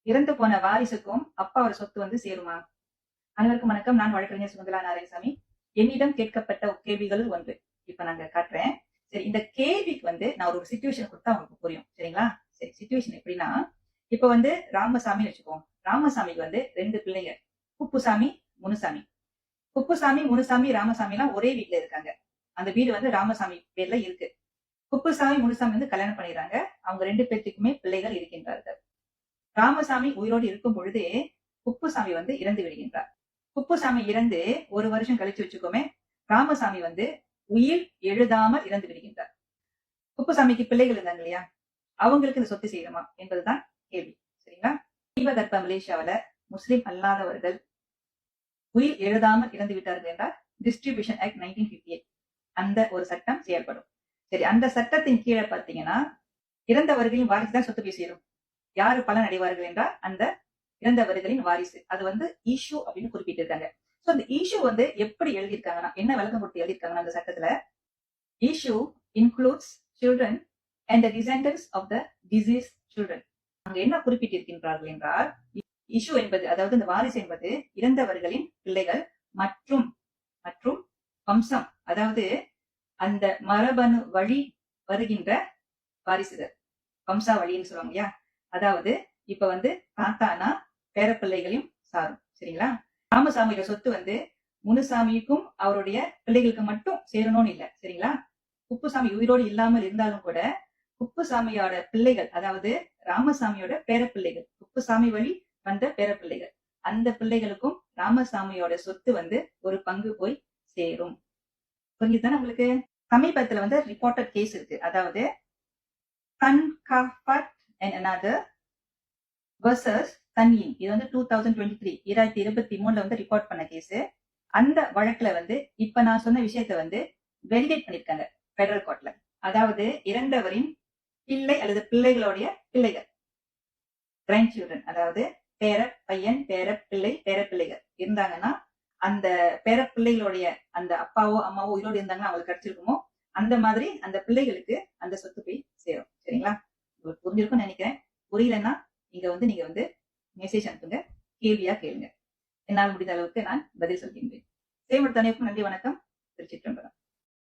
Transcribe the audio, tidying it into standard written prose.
இறந்து போன வாரிசுக்கும் அப்பாவோட சொத்து வந்து சேருமா? அனைவருக்கும் வணக்கம். நான் வழக்கறிஞர் சுகுந்தலா நாராயணசாமி. என்னிடம் கேட்கப்பட்ட கேள்விகள் ஒன்று இப்ப நாங்க காட்டுறேன். சரி, இந்த கேள்விக்கு வந்து நான் ஒரு சிச்சுவேஷன் கொடுத்தா உங்களுக்கு புரியும். சரிங்களா? சரி, சிச்சுவேஷன் எப்படின்னா, இப்ப வந்து ராமசாமின்னு வச்சுக்கோம். ராமசாமிக்கு வந்து 2 பிள்ளைங்க, குப்புசாமி, முனுசாமி. குப்புசாமி, முனுசாமி, ராமசாமி எல்லாம் ஒரே வீட்டுல இருக்காங்க. அந்த வீடு வந்து ராமசாமி பேர்ல இருக்கு. குப்புசாமி, முனுசாமி வந்து கல்யாணம் பண்ணிடுறாங்க. அவங்க 2 பேர்த்துக்குமே பிள்ளைகள் இருக்கின்றார்கள். ராமசாமி உயிரோடு இருக்கும் பொழுதே குப்புசாமி வந்து இறந்து விடுகின்றார். குப்புசாமி இறந்து 1 வருஷம் கழிச்சு வச்சுக்கோமே, ராமசாமி வந்து உயிர் எழுதாமல் இறந்து விடுகின்றார். குப்புசாமிக்கு பிள்ளைகள் இருந்தாங்க இல்லையா, அவங்களுக்கு இந்த சொத்து சேருமா என்பதுதான் கேள்வி. சரிங்களா? தீபகற்ப மலேசியாவில முஸ்லிம் அல்லாதவர்கள் உயிர் எழுதாமல் இறந்து விட்டார்கள் என்றால் டிஸ்ட்ரிபியூஷன் ஆக்ட் 1958 அந்த ஒரு சட்டம் செயல்படும். சரி, அந்த சட்டத்தின் கீழே பார்த்தீங்கன்னா இறந்தவர்களின் வாரிசு தான் சொத்து போய் சேரும். யாரு பலன் அடைவார்கள் என்றால் அந்த இறந்தவர்களின் வாரிசு. அது வந்து இஷ்யூ அப்படின்னு குறிப்பிட்டிருக்காங்க. சோ அந்த இஷ்யூ வந்து எப்படி எழுதியிருக்காங்கன்னா, என்ன விளக்கம் கொடுத்து எழுதியிருக்காங்கன்னா அந்த சட்டத்துல, issue includes children and the descendants of the deceased children. அங்க என்ன குறிப்பிட்டிருக்கின்றார்கள் என்றால், இஷ்யூ என்பது, அதாவது இந்த வாரிசு என்பது இறந்தவர்களின் பிள்ளைகள் மற்றும் மற்றும் வம்சம், அதாவது அந்த மரபணு வழி வருகின்ற வாரிசுகள், வம்சாவளின்னு சொல்லுவாங்க இல்லையா. அதாவது இப்ப வந்து தாத்தானா பேரப்பிள்ளைகளையும் சாரும். சரிங்களா? ராமசாமியோட சொத்து வந்து முனுசாமிக்கும் அவருடைய பிள்ளைகளுக்கு மட்டும் சேரணும்னு இல்ல. சரிங்களா? குப்புசாமி உயிரோடு இல்லாமல் இருந்தாலும் கூட குப்புசாமியோட பிள்ளைகள், அதாவது ராமசாமியோட பேரப்பிள்ளைகள், குப்புசாமி வழி வந்த பேரப்பிள்ளைகள், அந்த பிள்ளைகளுக்கும் ராமசாமியோட சொத்து வந்து ஒரு பங்கு போய் சேரும். புரிஞ்சுதானே உங்களுக்கு? சமீபத்துல வந்து ரிப்போர்ட்டட் கேஸ் இருக்கு. அதாவது கன்காஃபட் and another versus தன்யின். இது வந்து 2023 2023 வந்து ரிப்போர்ட் பண்ண கேஸ். அந்த வழக்குல வந்து இப்ப நான் சொன்ன விஷயத்த வந்து வெலிடேட் பண்ணிருக்காங்க பெடரல் கோர்ட்ல. அதாவது இறந்தவரின் பிள்ளை அல்லது பிள்ளைகளுடைய பிள்ளைகள், கிராண்ட் சில்ட்ரன், அதாவது பேர பையன், பேர பிள்ளை, பேர பிள்ளைகள் இருந்தாங்கன்னா, அந்த பேர பிள்ளைகளுடைய அந்த அப்பாவோ அம்மாவோ உயிரோடு இருந்தாங்கன்னா அவங்களுக்கு கிடைச்சிருக்குமோ, அந்த மாதிரி அந்த பிள்ளைகளுக்கு அந்த சொத்து போய் சேரும். சரிங்களா? உங்களுக்கு புரிஞ்சிருக்கும்னு நினைக்கிறேன். புரியலன்னா நீங்க வந்து மெசேஜ் அனுப்புங்க, கேள்வியா கேளுங்க. என்னால் முடிந்த அளவுக்கு நான் பதில் சொல்கின்றேன். சேமோட தனிப்பும் நன்றி, வணக்கம். திருச்சிற்றம்பலம்.